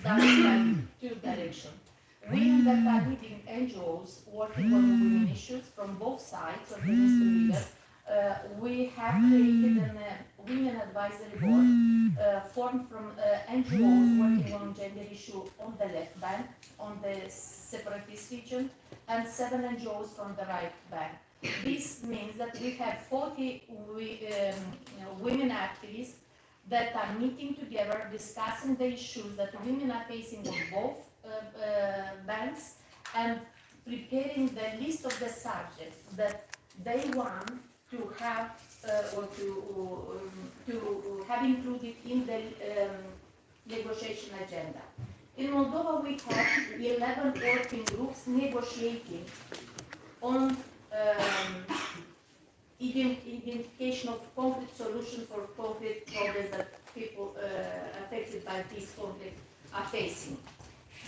done in two directions. Women that are leading NGOs working on women issues from both sides of the history leader, we have created a women advisory board formed from NGOs working on gender issue on the left bank, on the separatist region, and 7 NGOs from the right bank. This means that we have 40 women activists that are meeting together, discussing the issues that women are facing on both banks, and preparing the list of the subjects that they want to have or to have included in the negotiation agenda. In Moldova, we have 11 working groups negotiating on identification of concrete solutions for concrete problems that people affected by this conflict are facing.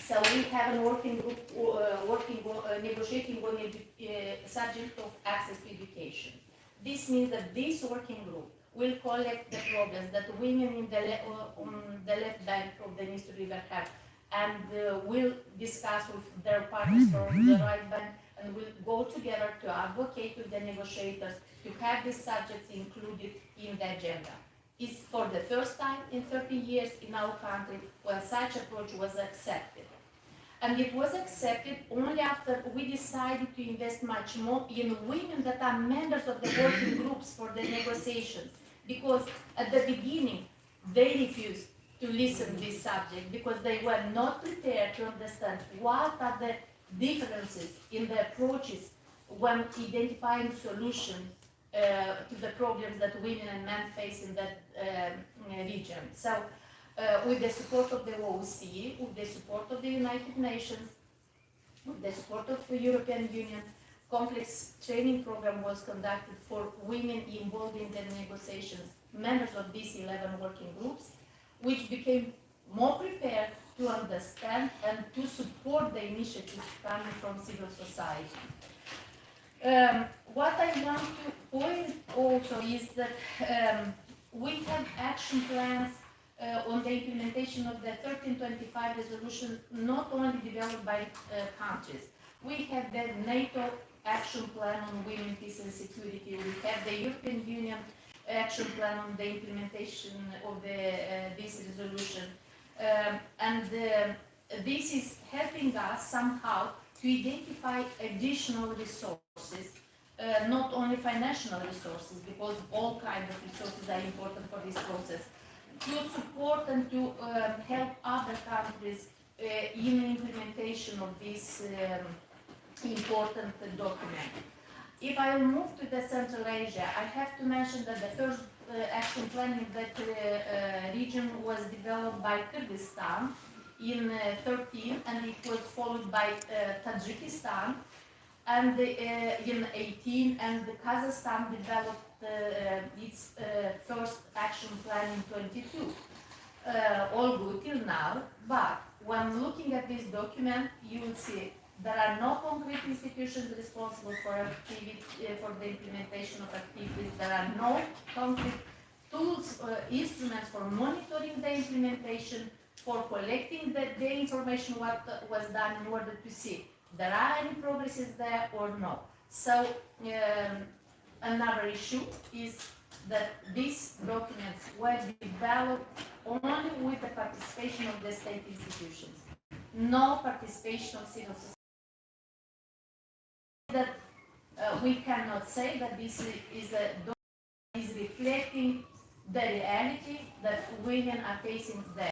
So we have a working group negotiating on the subject of access to education. This means that this working group will collect the problems that women in on the left bank of the Dniester River have, and will discuss with their partners from the right bank, and will go together to advocate with the negotiators to have these subjects included in the agenda. It's for the first time in 30 years in our country when such approach was accepted. And it was accepted only after we decided to invest much more in women that are members of the working groups for the negotiations. Because at the beginning, they refused to listen to this subject because they were not prepared to understand what are the differences in the approaches when identifying solutions to the problems that women and men face in that region. So, with the support of the OSCE, with the support of the United Nations, with the support of the European Union, complex training program was conducted for women involved in the negotiations, members of these 11 working groups, which became more prepared to understand and to support the initiatives coming from civil society. What I want to point also is that we have action plans on the implementation of the 1325 resolution, not only developed by countries. We have the NATO action plan on women, peace and security. We have the European Union action plan on the implementation of this resolution. This is helping us somehow to identify additional resources, not only financial resources, because all kinds of resources are important for this process, to support and to help other countries in implementation of this important document. If I move to the Central Asia, I have to mention that the first action plan in that region was developed by Kyrgyzstan in 13, and it was followed by Tajikistan and in 18, and Kazakhstan developed its first action plan in 22. All good till now, but when looking at this document, you will see there are no concrete institutions responsible for the implementation of activities. There are no concrete tools or instruments for monitoring the implementation, for collecting the information what was done in order to see there are any progresses there or no. So another issue is that these documents were developed only with the participation of the state institutions, no participation of civil society. That we cannot say that this is reflecting the reality that women are facing there.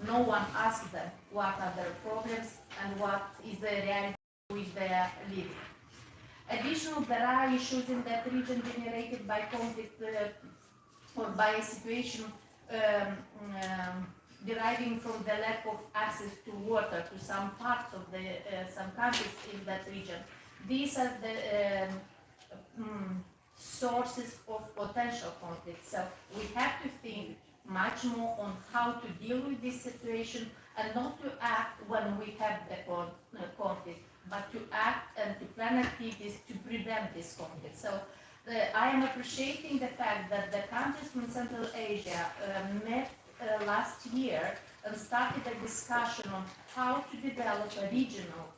No one asks them what are their problems and what is the reality which they are living. Additionally, there are issues in that region generated by conflict or by a situation deriving from the lack of access to water to some parts of some countries in that region. These are the sources of potential conflict. So we have to think much more on how to deal with this situation and not to act when we have the conflict, but to act and to plan activities to prevent this conflict. So I am appreciating the fact that the countries from Central Asia met last year and started a discussion on how to develop a regional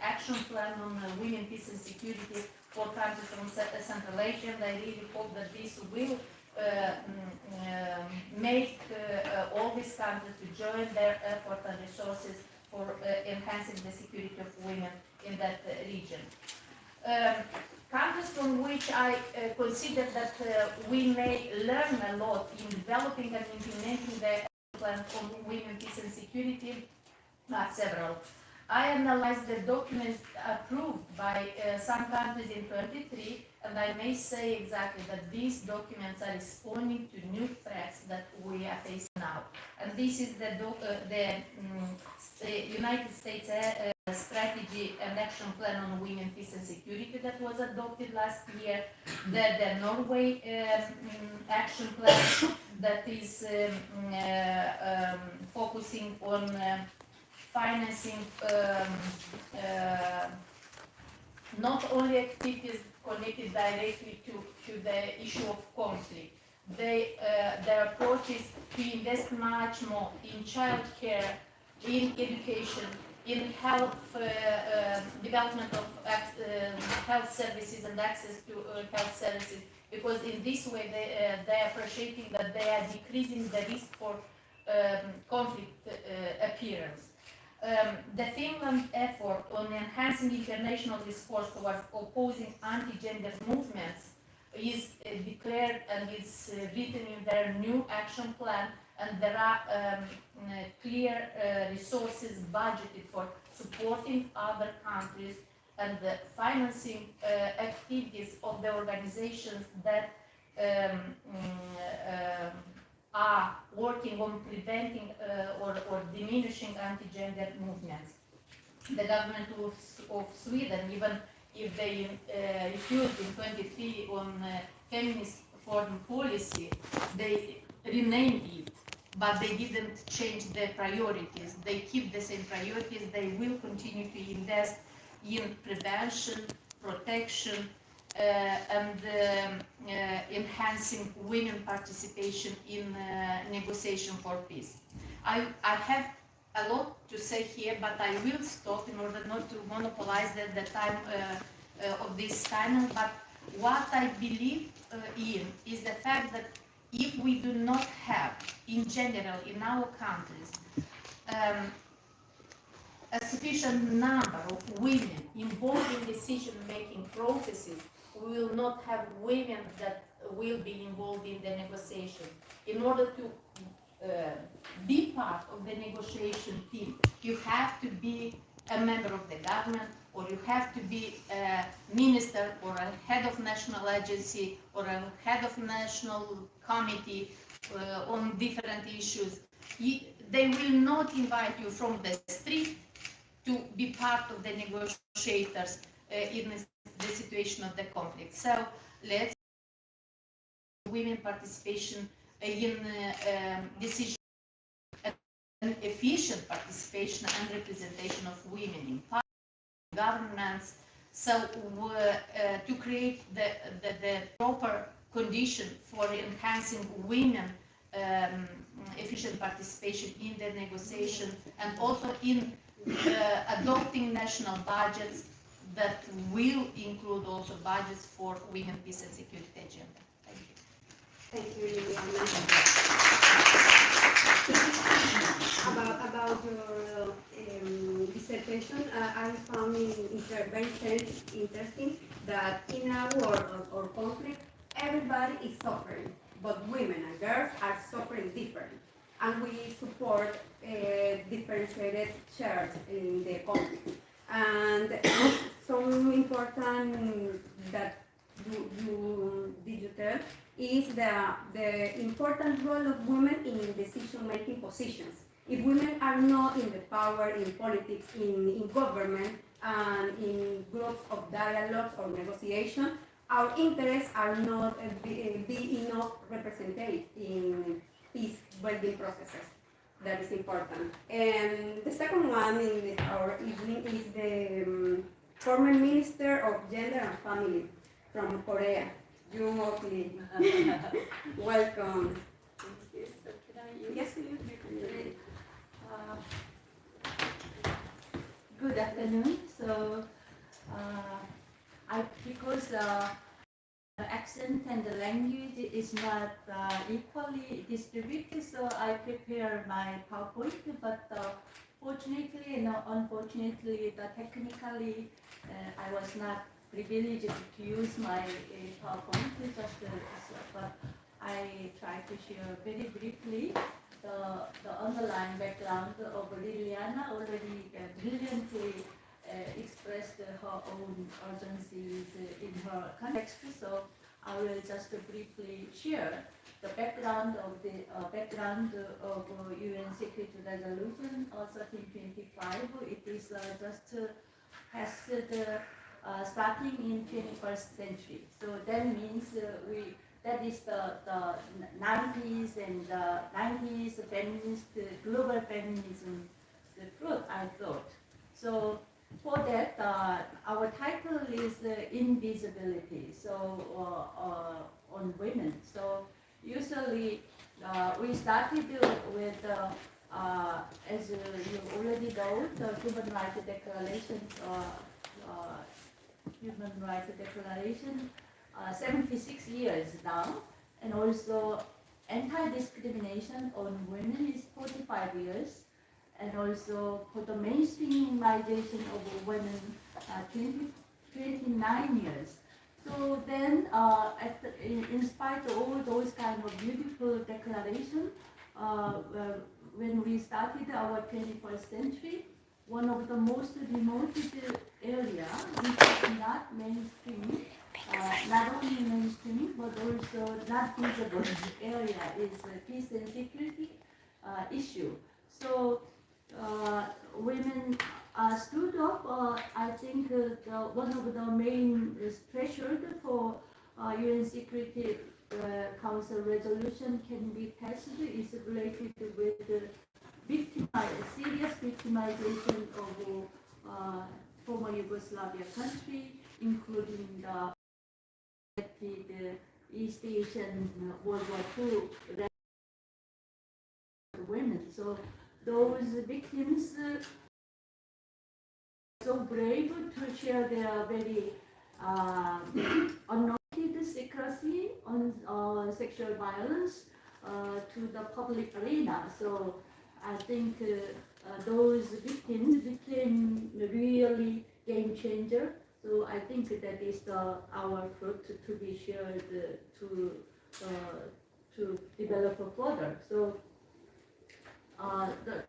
action plan on women, peace and security for countries from Central Asia. And I really hope that this will make all these countries to join their effort and resources for enhancing the security of women in that region. Countries from which I consider that we may learn a lot in developing and implementing the plan on women, peace and security are several. I analyzed the documents approved by some countries in 23, and I may say exactly that these documents are responding to new threats that we are facing now. And this is the United States Strategy and Action Plan on Women, Peace and Security that was adopted last year, the Norway Action Plan that is focusing on financing not only activities connected directly to the issue of conflict. Their approach is to invest much more in child care, in education, in health, development of health services and access to health services, because in this way they are appreciating that they are decreasing the risk for conflict appearance. The Finland effort on enhancing international discourse towards opposing anti-gender movements is declared and is written in their new action plan, and there are clear resources budgeted for supporting other countries and financing activities of the organizations that are working on preventing or diminishing anti-gender movements. The government of Sweden, even if they refused in 23 on feminist foreign policy, they renamed it, but they didn't change their priorities. They keep the same priorities. They will continue to invest in prevention, protection, and enhancing women participation in negotiation for peace. I have a lot to say here, but I will stop in order not to monopolize the time of this panel. But what I believe in is the fact that if we do not have, in general, in our countries, a sufficient number of women involved in decision-making processes, we will not have women that will be involved in the negotiation. In order to be part of the negotiation team, you have to be a member of the government, or you have to be a minister or a head of national agency or a head of national committee on different issues. They will not invite you from the street to be part of the negotiators in the situation of the conflict. So let's women participation in decision, and efficient participation and representation of women in governments, so to create the proper condition for enhancing women efficient participation in the negotiation, and also in adopting national budgets that will include also budgets for women, peace and security agenda. Thank you. Thank you, Liliana. About your dissertation, I found it very interesting that in a war or conflict, everybody is suffering, but women and girls are suffering different. And we support differentiated shares in the conflict. And some important that you tell is the important role of women in decision-making positions. If women are not in the power, in politics, in government, and in groups of dialogues or negotiation, our interests are not be enough represented in peace building processes. That is important. And the second one in our evening is the former Minister of Gender and Family from Korea, Jung Ok-lee. Welcome. Yes. good afternoon. So, because the accent and the language is not equally distributed, so I prepare my PowerPoint. But fortunately and unfortunately, technically, I was not privileged to use my PowerPoint. But I try to share very briefly the underlying background of Liliana already brilliantly expressed her own urgencies in her context. So I will just briefly share the background of UN Security Resolution 1325. It is just passed starting in 21st century. So that means that is the 90s and the 90s feminist, global feminism, the fruit, I thought. So for that, our title is Invisibility, so on women. So usually we started with, as you already know, the Human Rights Declaration, 76 years now, and also anti-discrimination on women is 45 years, and also for the mainstreamization of women, 29 years. So then, in spite of all those kind of beautiful declarations, when we started our 21st century, one of the most remote area, which is not mainstream, not only mainstream, but also not visible area is peace and security issue. So women stood up. I think one of the main threshold for UN Security Council resolution can be passed is related with serious victimization of former Yugoslavia country, including the East Asian World War II women. So those victims so brave to share their very unnoted secrecy on sexual violence to the public arena. So I think those victims became really game changer. So I think that is our fruit to be shared to develop further. So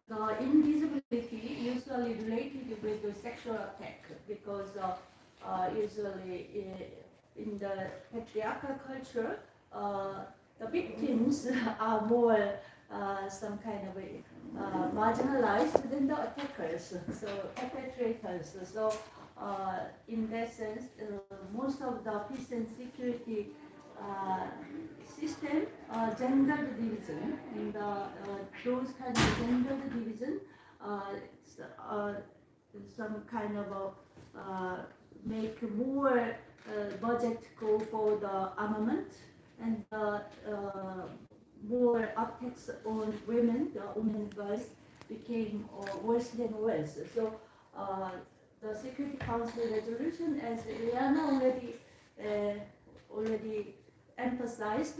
the invisibility usually related with the sexual attack because usually in the patriarchal culture, the victims are more some kind of marginalized than the attackers, so perpetrators. So in that sense, most of the peace and security system, gender division, and those kind of gender division, some kind of make more budget go for the armament and more attacks on women, the women girls became worse than worse. So the Security Council resolution, as Liana already emphasized,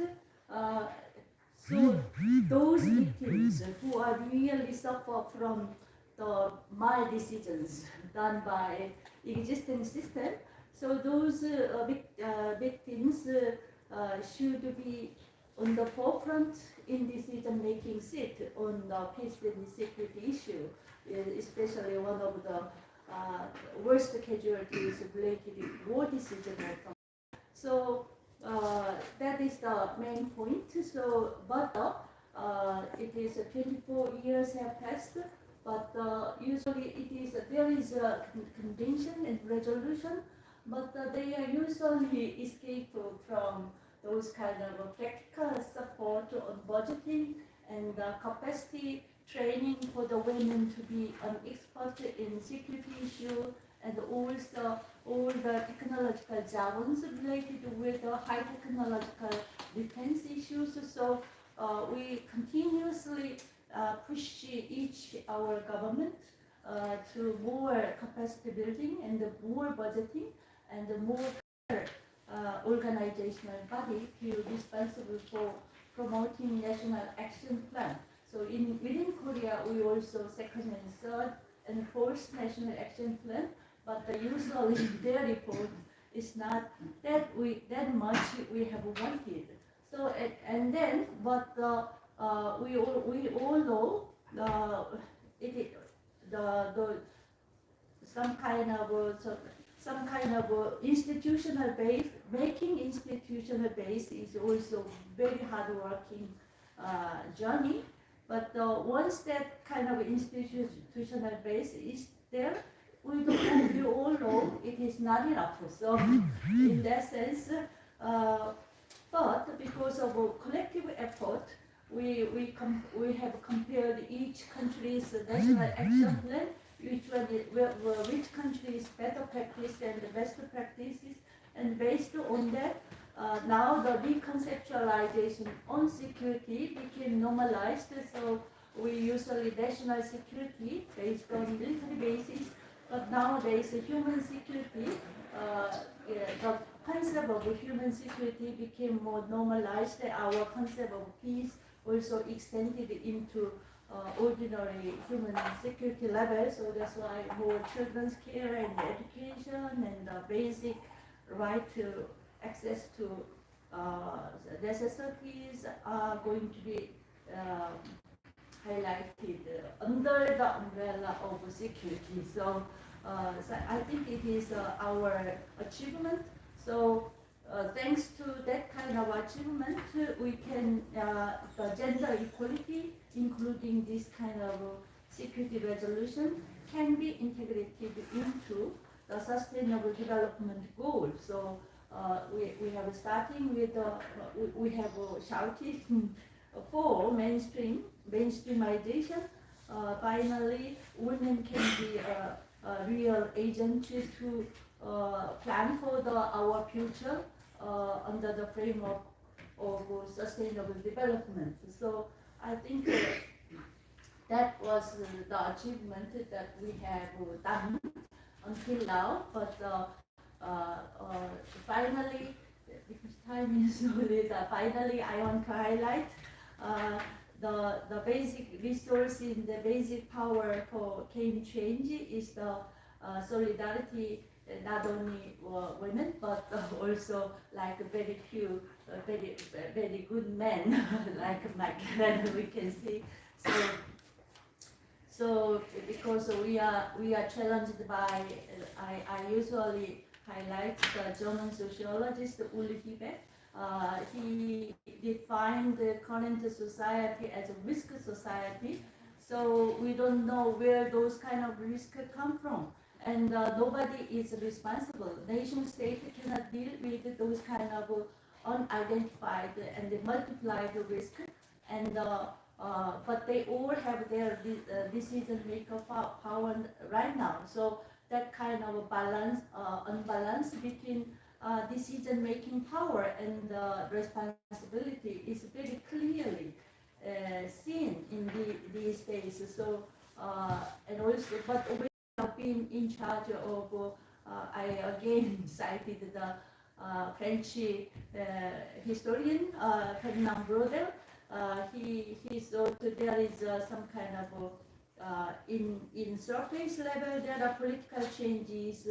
so those victims who are really suffer from the decisions done by existing system, so those victims should be on the forefront in decision-making seat on the peace and security issue, especially one of the worst casualties related to war decision. So that is the main point. So, but it is 24 years have passed, but usually there is a convention and resolution, but they are usually escape from those kind of practical support on budgeting and capacity training for the women to be an expert in security issue, and also all the technological jargons related with high technological defense issues. So we continuously push our government to more capacity building and more budgeting and more organizational body to responsible for promoting national action plan. So within Korea, we also second and third and fourth national action plan, but usually their report is not that much we have wanted. So and then, but we all know it the some kind of some kind of institutional base, making institutional base is also very hardworking journey. But once that kind of institutional base is there, we all know it is not enough. So in that sense, but because of a collective effort, we have compared each country's national action plan, which country is better practice and the best practices, and based on that, now the reconceptualization on security became normalized. So we usually national security based on military bases, but nowadays human security, the concept of human security became more normalized. Our concept of peace also extended into ordinary human security level. So that's why more children's care and education and basic right to access to necessities are going to be highlighted under the umbrella of security. So, so I think it is our achievement. So thanks to that kind of achievement, we can, the gender equality, including this kind of security resolution, can be integrated into the sustainable development goal. So we have starting with, we have shouted for mainstreamization. Finally, women can be a real agent to plan for our future under the framework of sustainable development. So I think that was the achievement that we have done until now. But finally, because time is so late, finally I want to highlight the basic resource in the basic power for game change is the solidarity, not only women but also like very few very good men like Michael, we can see. So because we are challenged by, I usually highlight the German sociologist Uli Hiebeck. He defined the current society as a risk society. So we don't know where those kind of risks come from. And nobody is responsible. Nation state cannot deal with those kind of unidentified and multiplied risk. And but they all have their decision maker power right now. So that kind of balance, unbalance between decision making power and responsibility is very clearly seen in these days. So and also, but we have been in charge of. I again cited the French historian Ferdinand Brodel. He thought there is some kind of in surface level there are political changes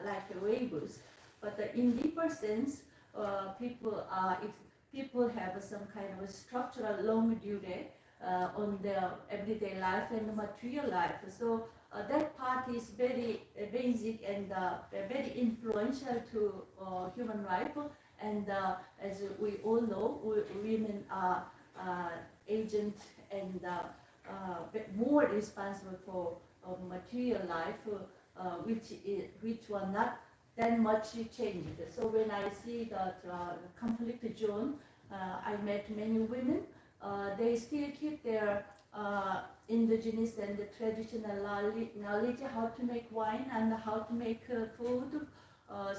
like waves, but in deeper sense, people have some kind of structural long duty on their everyday life and material life. So that part is very basic and very influential to human life. And as we all know, women are agents and more responsible for material life, which were not that much changed. So when I see that conflict zone, I met many women. They still keep their indigenous and traditional knowledge how to make wine and how to make food.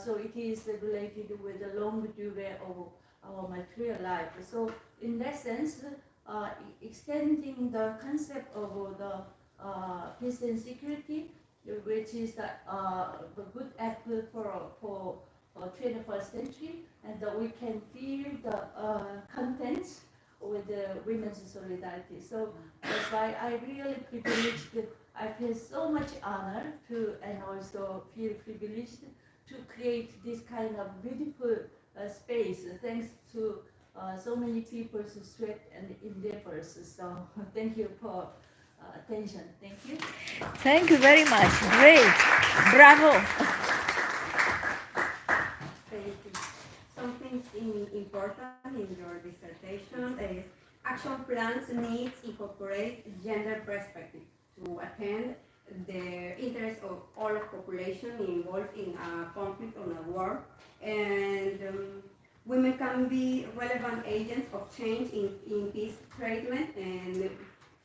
So it is related with the long duty of our material life. So in that sense, extending the concept of the peace and security, which is the good apple for 21st century, and that we can feel the contents with the women's solidarity. So that's why I really privileged. I feel so much honor to, and also feel privileged to create this kind of beautiful space, thanks to so many people's sweat and endeavors. So thank you for attention. Thank you. Thank you very much. Great. Bravo. Thank you. Something important in your dissertation is action plans needs incorporate gender perspective to attend the interest of all population involved in a conflict or a war, and women can be relevant agents of change in peace treatment, and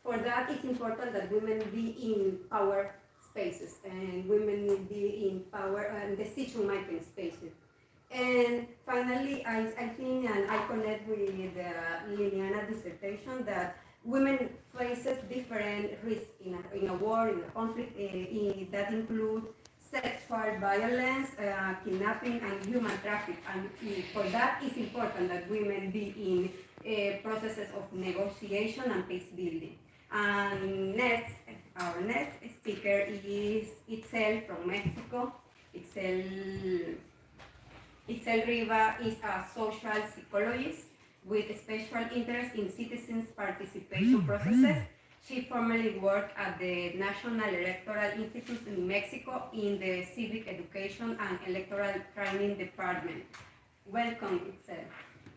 for that it's important that women be in power spaces and women will be in power and decision making spaces. And finally, I think, and I connect with Liliana's dissertation, that women faces different risks in a war, in a conflict, that include sexual violence, kidnapping, and human trafficking. And for that, it's important that women be in processes of negotiation and peace building. And next, our next speaker is Itzel from Mexico. Itzel Riva is a social psychologist with a special interest in citizens' participation processes. She formerly worked at the National Electoral Institute in Mexico in the Civic Education and Electoral Training Department. Welcome, Itzel.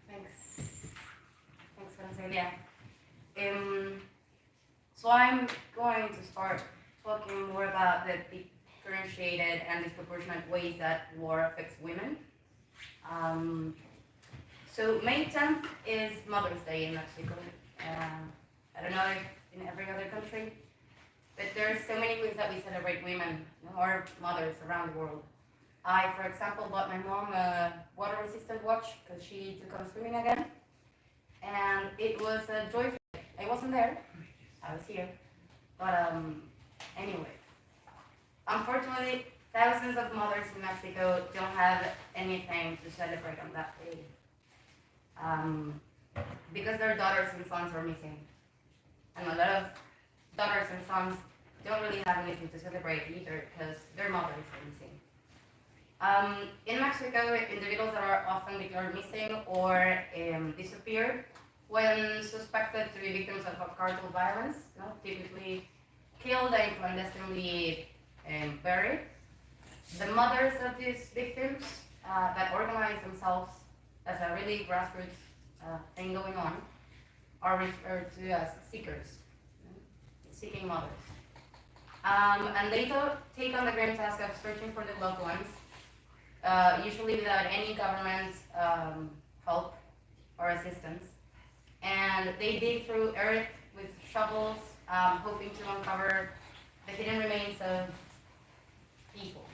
Thanks. Thanks, Francesca. So I'm going to start talking more about the differentiated and disproportionate ways that war affects women. So May 10th is Mother's Day in Mexico. I don't know if in every other country, but there's so many ways that we celebrate women, or mothers around the world. I, for example, bought my mom a water-resistant watch because she took on swimming again, and it was a joy. I wasn't there, I was here, but anyway. Unfortunately, thousands of mothers in Mexico don't have anything to celebrate on that day, because their daughters and sons are missing. And a lot of daughters and sons don't really have anything to celebrate either because their mothers are missing. In Mexico, individuals that are often declared missing or disappear when suspected to be victims of cartel violence, typically killed and clandestinely buried. The mothers of these victims that organize themselves as a really grassroots thing going on are referred to as seekers, seeking mothers. And they take on the grim task of searching for their loved ones, usually without any government help or assistance. And they dig through earth with shovels, hoping to uncover the hidden remains of people,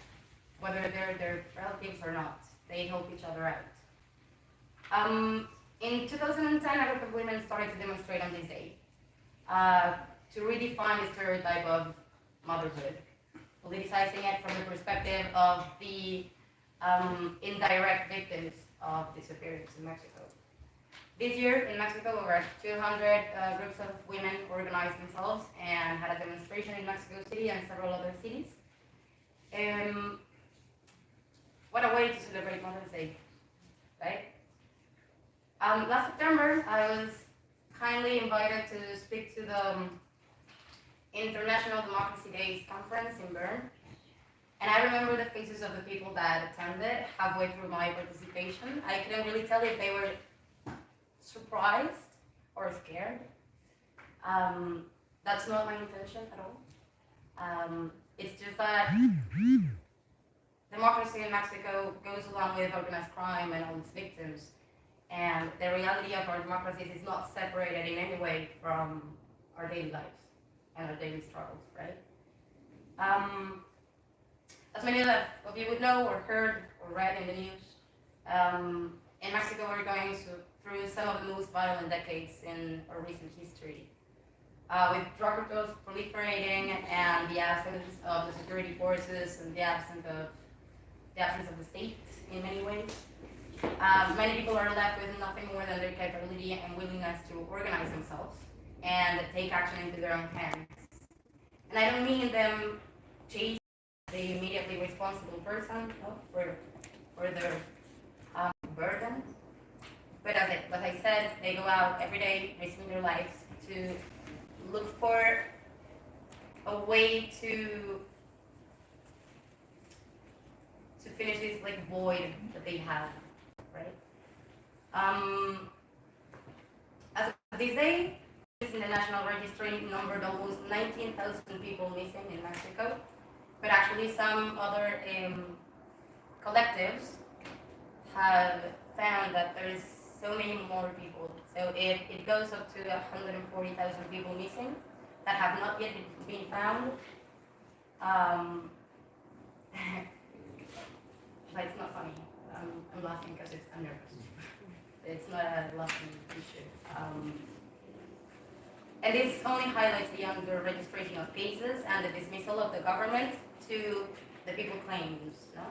whether they're their relatives or not. They help each other out. In 2010, a group of women started to demonstrate on this day to redefine the stereotype of motherhood, politicizing it from the perspective of the indirect victims of disappearance in Mexico. This year in Mexico, over 200 groups of women organized themselves and had a demonstration in Mexico City and several other cities. What a way to celebrate Mother's Day, right? Last September, I was kindly invited to speak to the International Democracy Days conference in Bern. And I remember the faces of the people that attended halfway through my participation. I couldn't really tell if they were surprised or scared. That's not my intention at all. It's just that democracy in Mexico goes along with organized crime and all its victims. And the reality of our democracies is not separated in any way from our daily lives and our daily struggles, right? As many of you would know or heard or read in the news, in Mexico we're going through some of the most violent decades in our recent history. with drug cartels proliferating and the absence of the security forces and the absence of the state in many ways. Many people are left with nothing more than their capability and willingness to organize themselves and take action into their own hands. And I don't mean them chasing the immediately responsible person for their burden, but as I said, they go out every day, risking their lives to look for a way to finish this like void that they have, right? As of this day, in the national registry numbered almost 19,000 people missing in Mexico, but actually some other collectives have found that there is so many more people. So it goes up to 140,000 people missing that have not yet been found. But it's not funny. I'm laughing because I'm nervous. It's not a laughing issue. And this only highlights the under-registration of cases and the dismissal of the government to the people claims. No?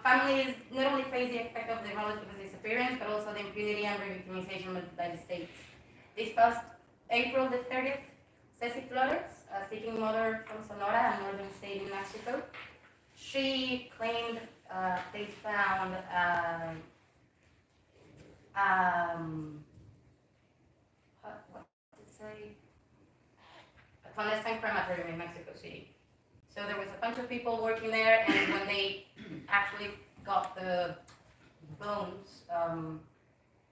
Families not only face the effect of the relative disappearance, but also the impunity and re-victimization by the state. This past April the 30th, Ceci Flores, a seeking mother from Sonora, a northern state in Mexico, she claimed they found what did it say? A clandestine crematorium in Mexico City. So there was a bunch of people working there, and when they actually got the bones,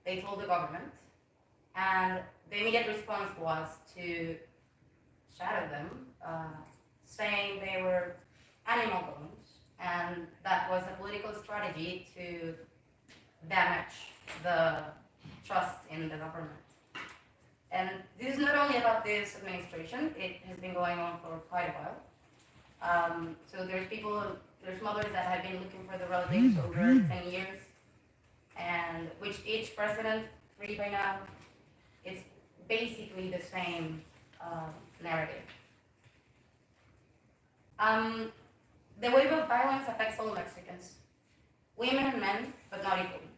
they told the government, and the immediate response was to shadow them, saying they were animal bones, and that was a political strategy to damage the trust in the government. And this is not only about this administration, it has been going on for quite a while. So there's mothers that have been looking for the relatives over 10 years, and which each president, really by now, it's basically the same narrative. The wave of violence affects all Mexicans, women and men, but not equally.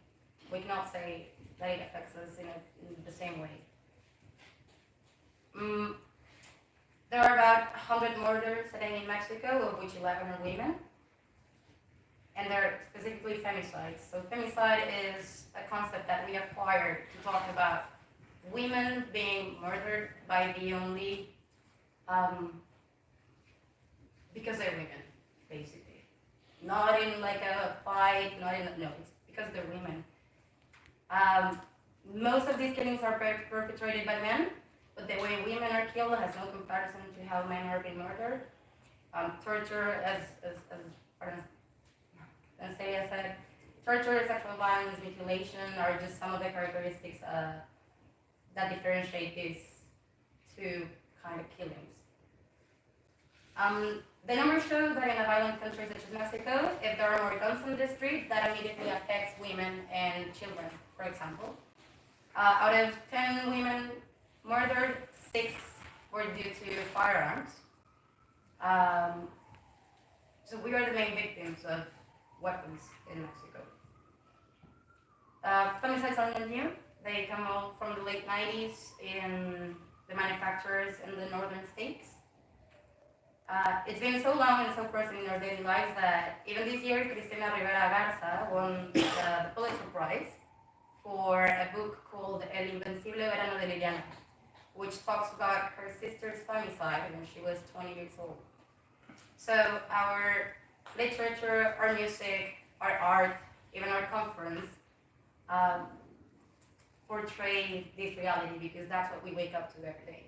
We cannot say that it affects us in the same way. There are about 100 murders a day in Mexico, of which 11 are women, and they're specifically femicides. So femicide is a concept that we acquired to talk about women being murdered by the only, because they're women, basically. Not in like a fight, no, it's because they're women. Most of these killings are perpetrated by men, but the way women are killed has no comparison to how men are being murdered. Torture, as Anastasia said, torture, sexual violence, mutilation are just some of the characteristics that differentiate these two kind of killings. The numbers show that in a violent country such as Mexico, if there are more guns on the street, that immediately affects women and children, for example. Out of 10 women murdered, 6 were due to firearms. So we are the main victims of weapons in Mexico. Femicides are not new. They come out from the late 90s in the manufacturers in the northern states. It's been so long and so present in our daily lives that even this year, Cristina Rivera Garza won the Pulitzer Prize for a book called El Invencible Verano de Liliana, which talks about her sister's femicide when she was 20 years old. So our literature, our music, our art, even our conference portray this reality because that's what we wake up to every day.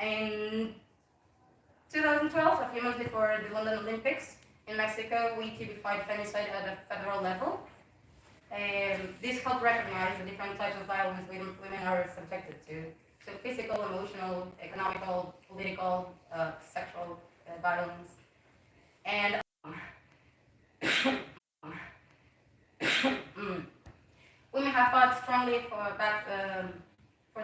In 2012, a few months before the London Olympics in Mexico, we typified femicide at a federal level. This helped recognize the different types of violence women are subjected to. So physical, emotional, economical, political, sexual violence. And women have fought strongly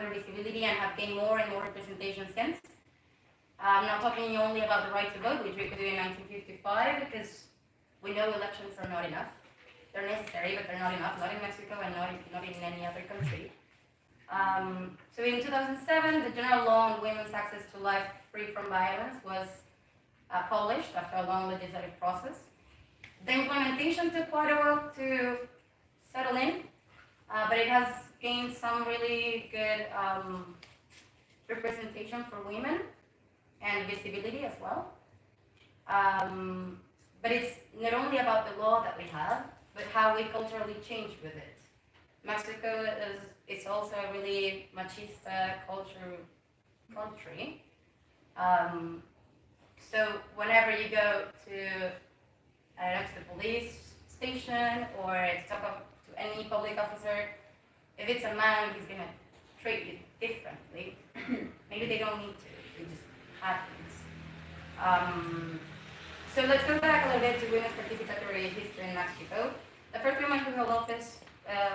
further visibility and have gained more and more representation since. I'm not talking only about the right to vote, which we could do in 1955, because we know elections are not enough. They're necessary, but they're not enough, not in Mexico and not in any other country. So in 2007, the general law on women's access to life free from violence was published after a long legislative process. The implementation took quite a while to settle in, but it has gained some really good representation for women and visibility as well. But it's not only about the law that we have, but how we culturally change with it. Mexico is also a really machista culture country. So whenever you go to, I don't know, to the police station or to talk to any public officer, if it's a man, he's gonna treat you differently. Maybe they don't need to, it just happens. So let's go back a little bit to women's participatory history in Mexico. The first woman who held office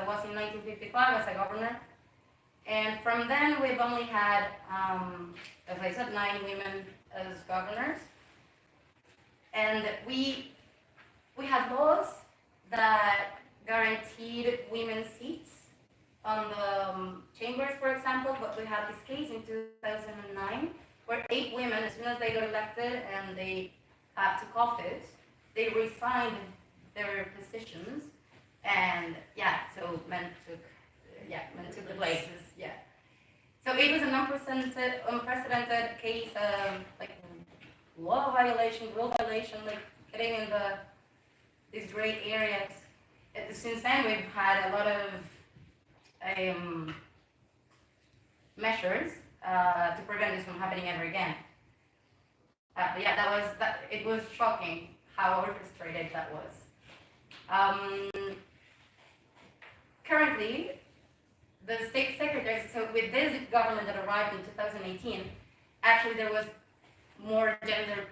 was in 1955 as a governor. And from then we've only had, as I said, 9 women as governors. And we had laws that guaranteed women's seats on the chambers, for example, but we had this case in 2009 where 8 women, as soon as they got elected and they took office, they resigned their positions, and so men took the places, So it was an unprecedented case of like law violation, rule violation, like getting in these gray areas. Since then, we've had a lot of measures to prevent this from happening ever again. But it was shocking how orchestrated that was. Currently, the state secretaries, so with this government that arrived in 2018, actually there was more gender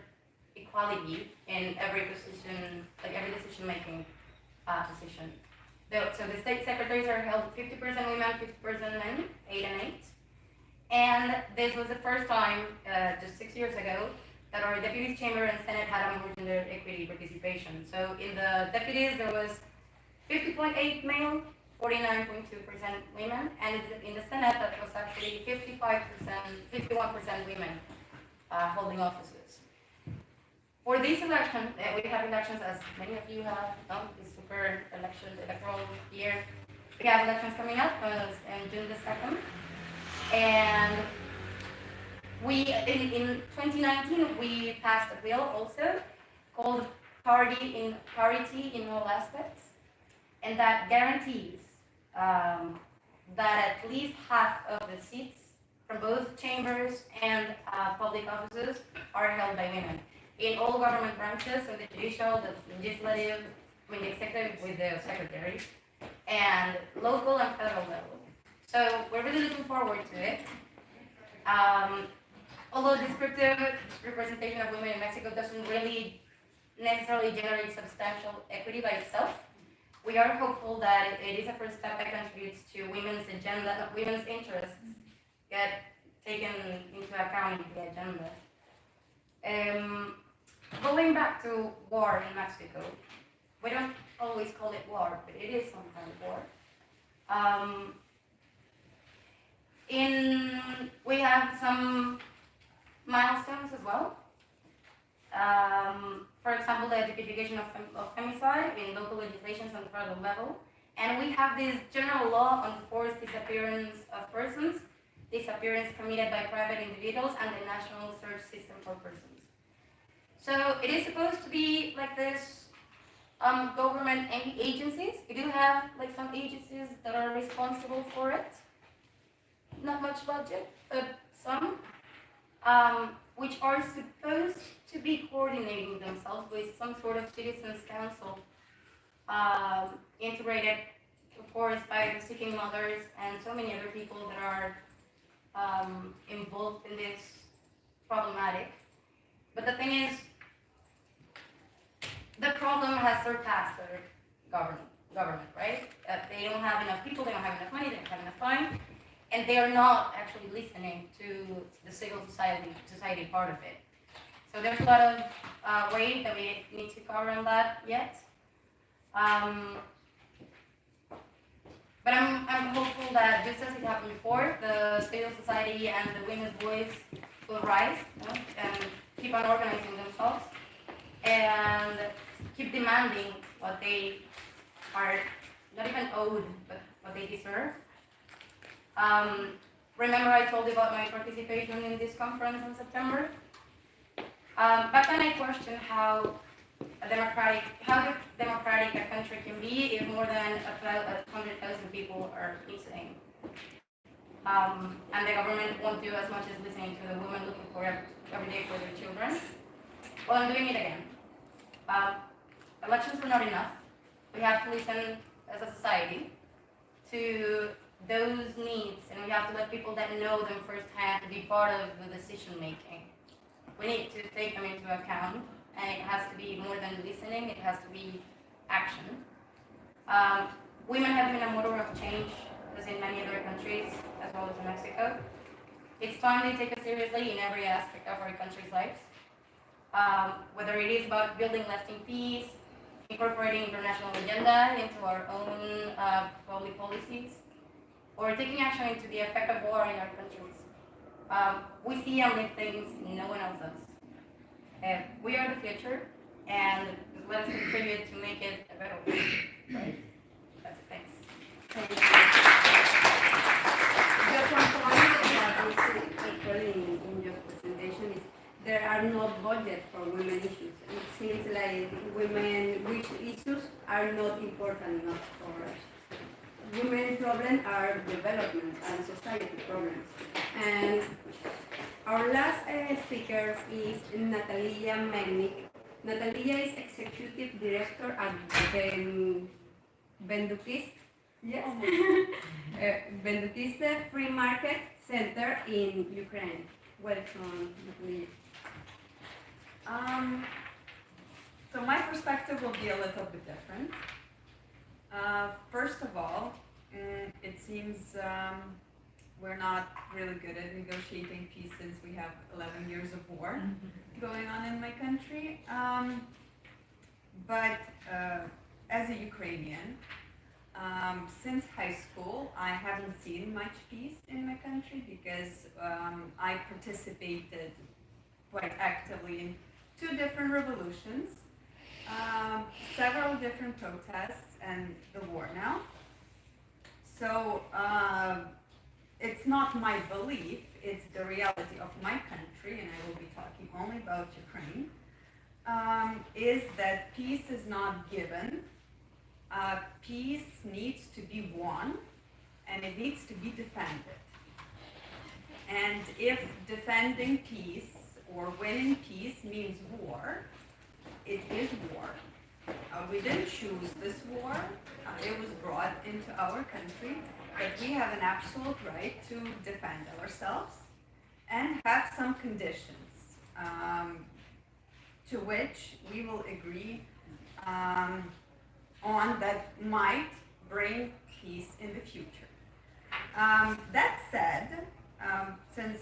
equality in every position, like every decision-making position. So the state secretaries are held 50% women, 50% men, 8 and 8. And this was the first time, just 6 years ago, that our deputies chamber and senate had a more gender equity participation. So in the deputies there was 50.8 male, 49.2% women, and in the senate that was actually 51% women holding offices. For this election, we have elections, as many of you have known, this super electoral year. We have elections coming up on June the 2nd. And in 2019, we passed a bill also called Parity in All Aspects, and that guarantees that at least half of the seats from both chambers and public offices are held by women. In all government branches, so the judicial, the legislative, the executive with the secretary, and local and federal level. So we're really looking forward to it. Although descriptive representation of women in Mexico doesn't really necessarily generate substantial equity by itself, we are hopeful that it is a first step that contributes to women's agenda, women's interests get taken into account in the agenda. Going back to war in Mexico, we don't always call it war, but it is some kind of war. We have some milestones as well. For example, the tipification of femicide in local legislations on the federal level. And we have this general law on forced disappearance of persons, disappearance committed by private individuals, and the national search system for persons. So it is supposed to be like this government agencies. We do have like some agencies that are responsible for it. Not much budget, but some, which are supposed to be coordinating themselves with some sort of citizens council, integrated, of course, by the seeking mothers and so many other people that are involved in this problematic. But the thing is, the problem has surpassed their government, right? They don't have enough people, they don't have enough money, they don't have enough time. and they are not actually listening to the civil society part of it. So there's a lot of way that we need to cover on that yet. But I'm hopeful that just as it happened before, the civil society and the women's voice will rise, you know, and keep on organizing themselves and keep demanding what they are not even owed, but what they deserve. Remember I told you about my participation in this conference in September? Back then I questioned how democratic a country can be if more than 100,000 people are listening. And the government won't do as much as listening to the women looking for every day for their children. Well, I'm doing it again. Elections are not enough. We have to listen as a society to those needs, and we have to let people that know them firsthand to be part of the decision making. We need to take them into account, and it has to be more than listening, it has to be action. Women have been a motor of change, as in many other countries, as well as in Mexico. It's time we take it seriously in every aspect of our country's lives. Whether it is about building lasting peace, incorporating international agenda into our own public policies, or taking action into the effect of war in our countries. We see and live things no one else does. We are the future, and let us contribute to make it a better world. Right? That's it. Thanks. Just one point that is equally in your presentation is there are no budget for women issues. It seems like which issues are not important enough for us. Women problems are development and society problems. And our last speaker is Natalia Melnik. Natalia is executive director at Bendukist, yes, Bendukist Free Market Center in Ukraine. Welcome, Natalia. So my perspective will be a little bit different. First of all, it seems we're not really good at negotiating peace since we have 11 years of war going on in my country. But as a Ukrainian, since high school, I haven't seen much peace in my country because I participated quite actively in 2 different revolutions, several different protests, and the war now. So it's not my belief, it's the reality of my country, and I will be talking only about Ukraine, is that peace is not given. Peace needs to be won, and it needs to be defended. And if defending peace or winning peace means war, it is war. We didn't choose this war. It was brought into our country, but we have an absolute right to defend ourselves and have some conditions to which we will agree on that might bring peace in the future. That said, since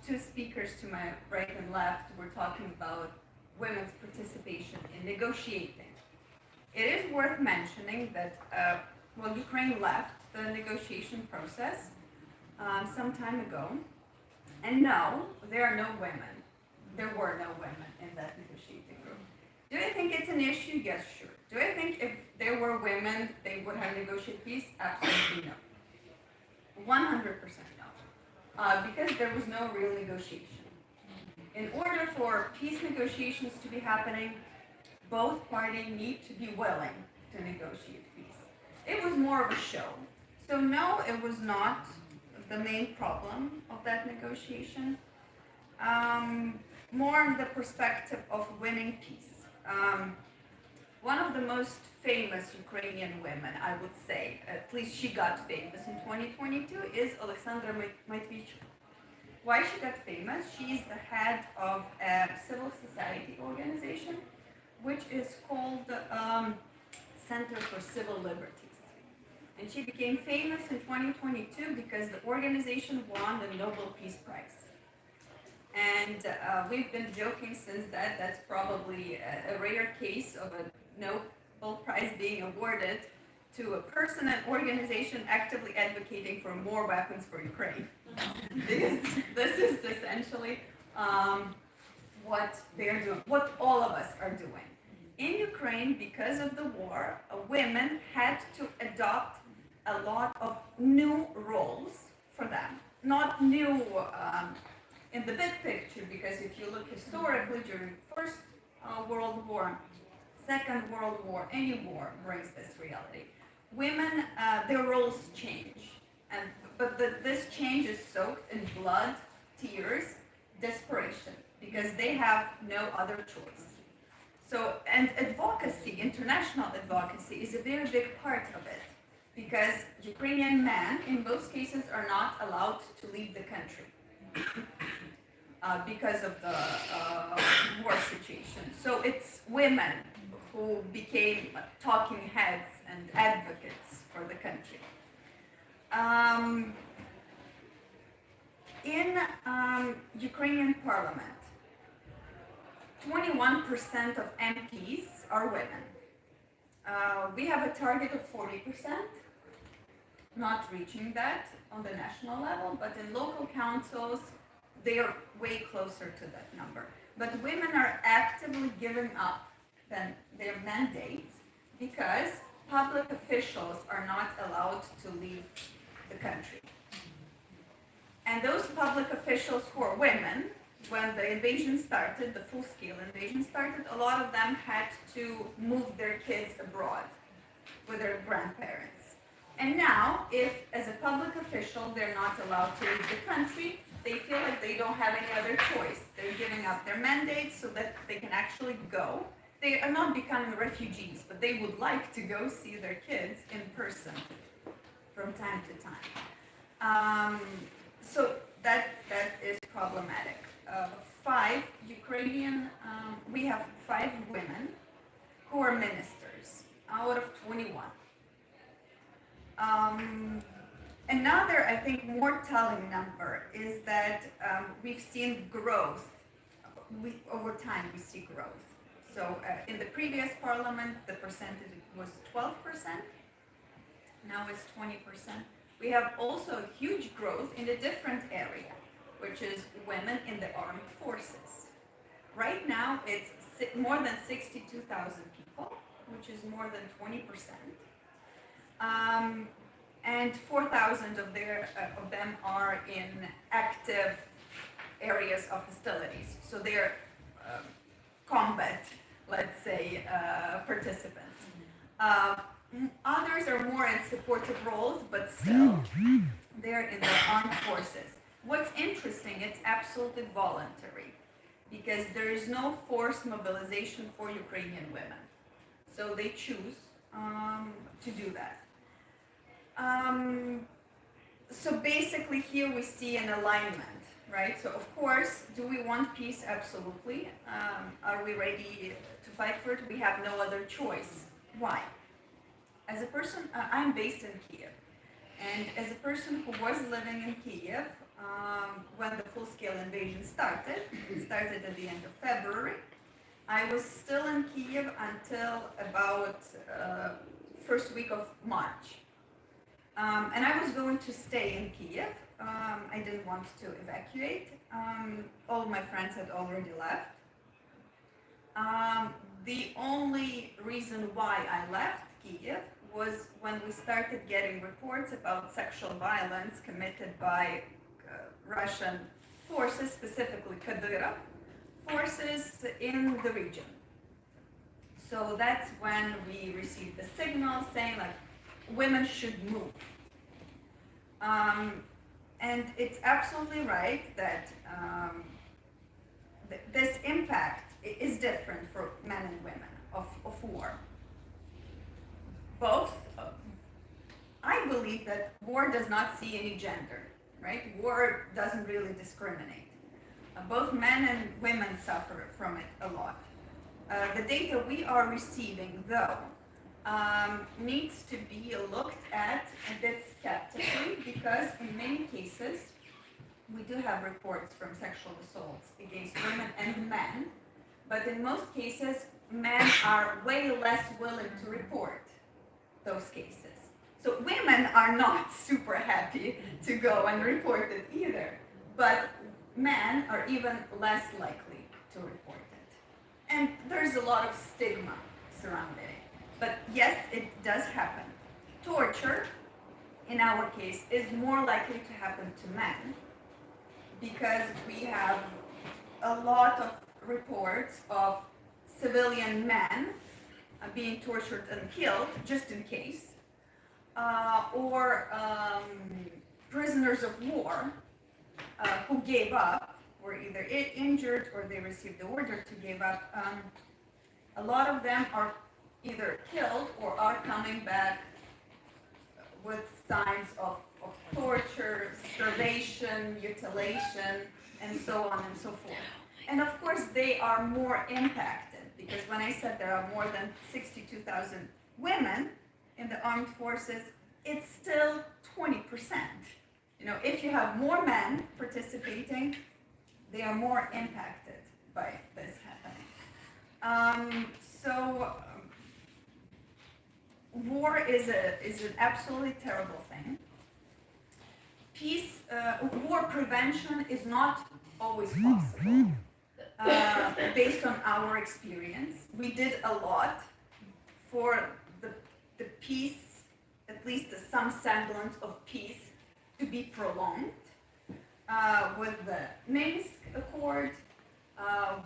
2 speakers to my right and left were talking about women's participation in negotiating, it is worth mentioning that Ukraine left the negotiation process some time ago, and no, there are no women. There were no women in that negotiating group. Do I think it's an issue? Yes, sure. Do I think if there were women, they would have negotiated peace? Absolutely no. 100% no. Because there was no real negotiation. In order for peace negotiations to be happening, both parties need to be willing to negotiate peace. It was more of a show. So no, it was not the main problem of that negotiation. More in the perspective of winning peace. One of the most famous Ukrainian women, I would say, at least she got famous in 2022, is Alexandra Matvichuk. Why she got famous? She is the head of a civil society organization, which is called Center for Civil Liberties. And she became famous in 2022 because the organization won the Nobel Peace Prize. And we've been joking since that. That's probably a rare case of a Nobel Prize being awarded to a person and organization actively advocating for more weapons for Ukraine. Because this is essentially what they're doing, what all of us are doing. In Ukraine, because of the war, women had to adopt a lot of new roles for them. Not new in the big picture, because if you look historically during First World War, Second World War, any war brings this reality. Women, their roles change, but this change is soaked in blood, tears, desperation, because they have no other choice. So, and advocacy, international advocacy, is a very big part of it, because Ukrainian men, in most cases, are not allowed to leave the country because of the war situation. So it's women who became talking heads and advocates for the country. In Ukrainian parliament, 21% of MPs are women. We have a target of 40%, not reaching that on the national level, but in local councils, they are way closer to that number. But women are actively giving up their mandates because public officials are not allowed to leave the country. And those public officials who are women, when the invasion started, the full-scale invasion started, a lot of them had to move their kids abroad with their grandparents. And now, if as a public official they're not allowed to leave the country, they feel like they don't have any other choice. They're giving up their mandates so that they can actually go. They are not becoming refugees, but they would like to go see their kids in person from time to time. So that is problematic. We have 5 women who are ministers out of 21. Another, I think, more telling number is that we've seen growth. Over time, we see growth. So in the previous parliament, the percentage was 12%. Now it's 20%. We have also a huge growth in a different area, which is women in the armed forces. Right now, it's more than 62,000 people, which is more than 20%. And 4,000 of them are in active areas of hostilities. So they're combat, let's say, participants. Others are more in supportive roles, but still, they're in the armed forces. What's interesting, it's absolutely voluntary, because there is no forced mobilization for Ukrainian women. So they choose to do that. So basically here we see an alignment, right? So of course, do we want peace? Absolutely. Are we ready to fight for it? We have no other choice. Why? As a person, I'm based in Kiev. And as a person who was living in Kiev when the full-scale invasion started, it started at the end of February, I was still in Kiev until about first week of March. And I was going to stay in Kiev. I didn't want to evacuate. All of my friends had already left. The only reason why I left Kiev was when we started getting reports about sexual violence committed by Russian forces, specifically Kadyrov forces in the region. So that's when we received the signal saying, like, women should move. And it's absolutely right that this impact is different for men and women of war. Both, I believe that war does not see any gender, right? War doesn't really discriminate. Both men and women suffer from it a lot. The data we are receiving, though, needs to be looked at a bit skeptically because in many cases we do have reports from sexual assaults against women and men, but in most cases men are way less willing to report those cases. So women are not super happy to go and report it either, but men are even less likely to report it. And there's a lot of stigma surrounding it. But yes, it does happen. Torture, in our case, is more likely to happen to men because we have a lot of reports of civilian men being tortured and killed, just in case, or prisoners of war who gave up, were either injured or they received the order to give up. A lot of them are either killed or are coming back with signs of torture, starvation, mutilation, and so on and so forth. And of course, they are more impacted because when I said there are more than 62,000 women in the armed forces, it's still 20%. You know, if you have more men participating, they are more impacted by this happening. War is an absolutely terrible thing. War prevention is not always possible. Based on our experience, we did a lot for the peace, at least some semblance of peace, to be prolonged with the Minsk Accord,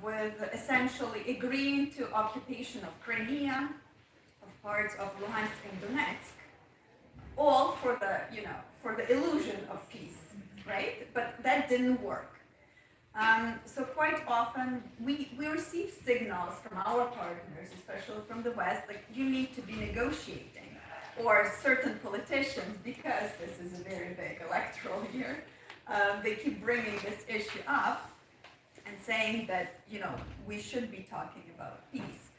with essentially agreeing to occupation of Crimea, of parts of Luhansk and Donetsk, all for the illusion of peace, right? But that didn't work. So quite often we receive signals from our partners, especially from the West, like you need to be negotiating, or certain politicians, because this is a very big electoral year, they keep bringing this issue up and saying that, you know, we should be talking about peace,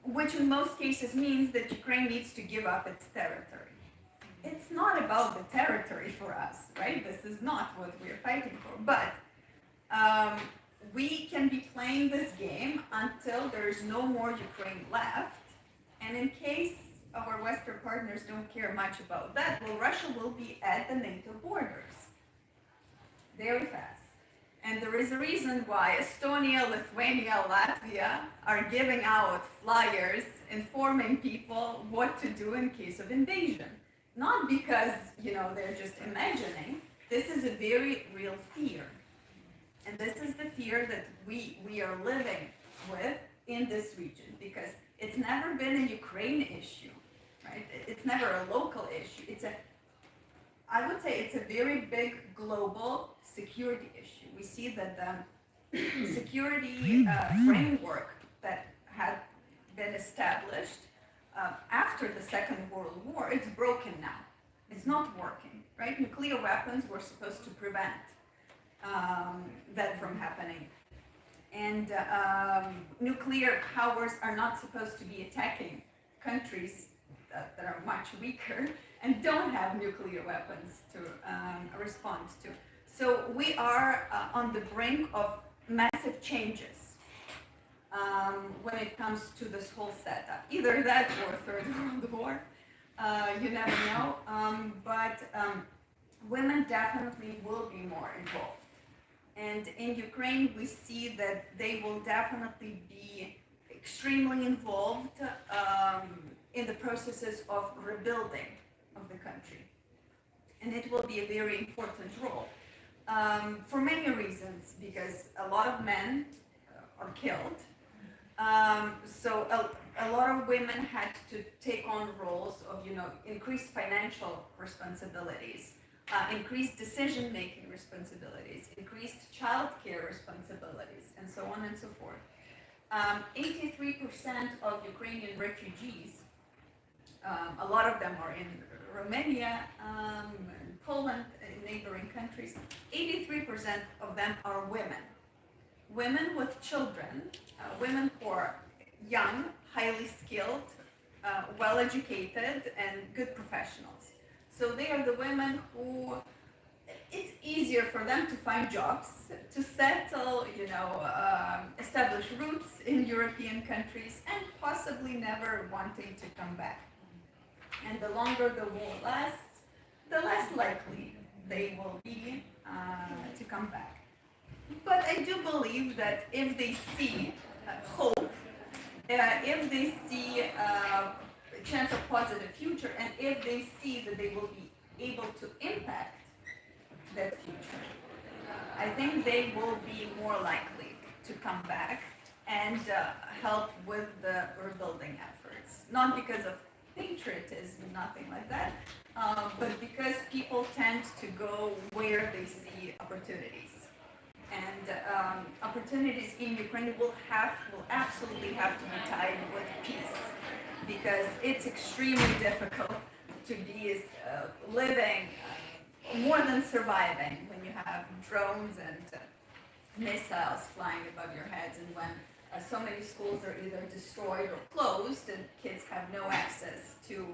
which in most cases means that Ukraine needs to give up its territory. It's not about the territory for us, right? This is not what we're fighting for. But we can be playing this game until there's no more Ukraine left. And in case our Western partners don't care much about that, well, Russia will be at the NATO borders very fast. And there is a reason why Estonia, Lithuania, Latvia are giving out flyers informing people what to do in case of invasion. Not because, you know, they're just imagining. This is a very real fear. And this is the fear that we are living with in this region, because it's never been a Ukraine issue, right? It's never a local issue. I would say it's a very big global security issue. We see that the security framework that had been established after the Second World War, it's broken now. It's not working, right? Nuclear weapons were supposed to prevent that from happening. And nuclear powers are not supposed to be attacking countries that are much weaker and don't have nuclear weapons to respond to. So we are on the brink of massive changes when it comes to this whole setup. Either that or Third World War, you never know. But women definitely will be more involved. And in Ukraine, we see that they will definitely be extremely involved in the processes of rebuilding of the country. And it will be a very important role for many reasons, because a lot of men are killed. So a lot of women had to take on roles of, you know, increased financial responsibilities, increased decision-making responsibilities, increased childcare responsibilities, and so on and so forth. 83% of Ukrainian refugees, a lot of them are in Romania, Poland, neighboring countries. 83% of them are women. Women with children, women who are young, highly skilled, well-educated and good professionals. So they are the women who it's easier for them to find jobs, to settle, establish roots in European countries, and possibly never wanting to come back. And the longer the war lasts, the less likely they will be to come back. But I do believe that if they see hope, if they see a chance of positive future, and if they see that they will be able to impact that future, I think they will be more likely to come back and help with the rebuilding efforts. Not because of patriotism, nothing like that, but because people tend to go where they see opportunities. And opportunities in Ukraine will absolutely have to be tied with peace, because it's extremely difficult to be living more than surviving when you have drones and missiles flying above your heads, and when so many schools are either destroyed or closed and kids have no access to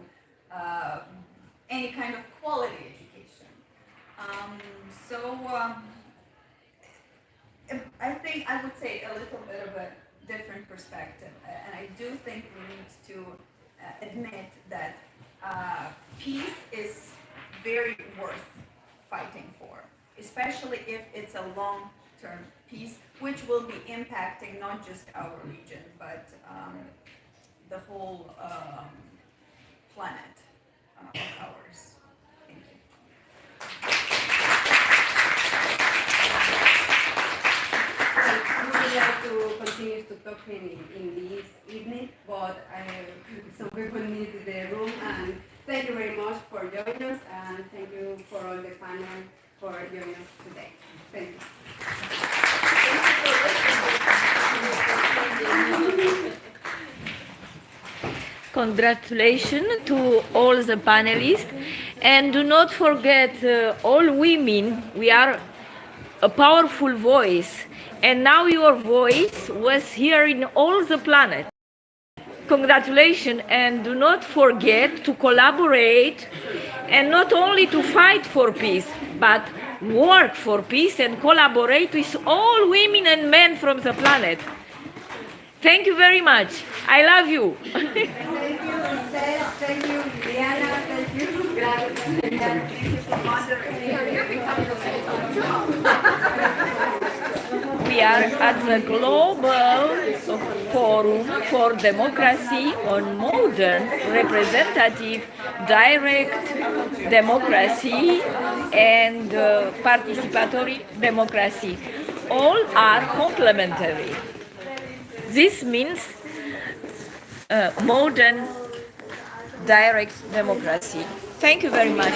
any kind of quality education. I think I would say a little bit of a different perspective, and I do think we need to admit that peace is very worth fighting for, especially if it's a long-term peace, which will be impacting not just our region, but the whole planet of ours. Thank you. We would like to continue to talk in this evening, but some people need the room, and thank you very much for joining us, and thank you for all the panel for joining us today. Thank you. Congratulations to all the panelists, and do not forget all women, we are a powerful voice, and now your voice was here in all the planet. Congratulations, and do not forget to collaborate, and not only to fight for peace, but work for peace and collaborate with all women and men from the planet. Thank you very much. I love you. Thank you, Marcel. Thank you, Diana. Thank you. Gracias. Thank you for moderating. You're becoming We are at the Global Forum for Democracy on Modern Representative Direct Democracy and Participatory Democracy. All are complementary. This means modern direct democracy. Thank you very much.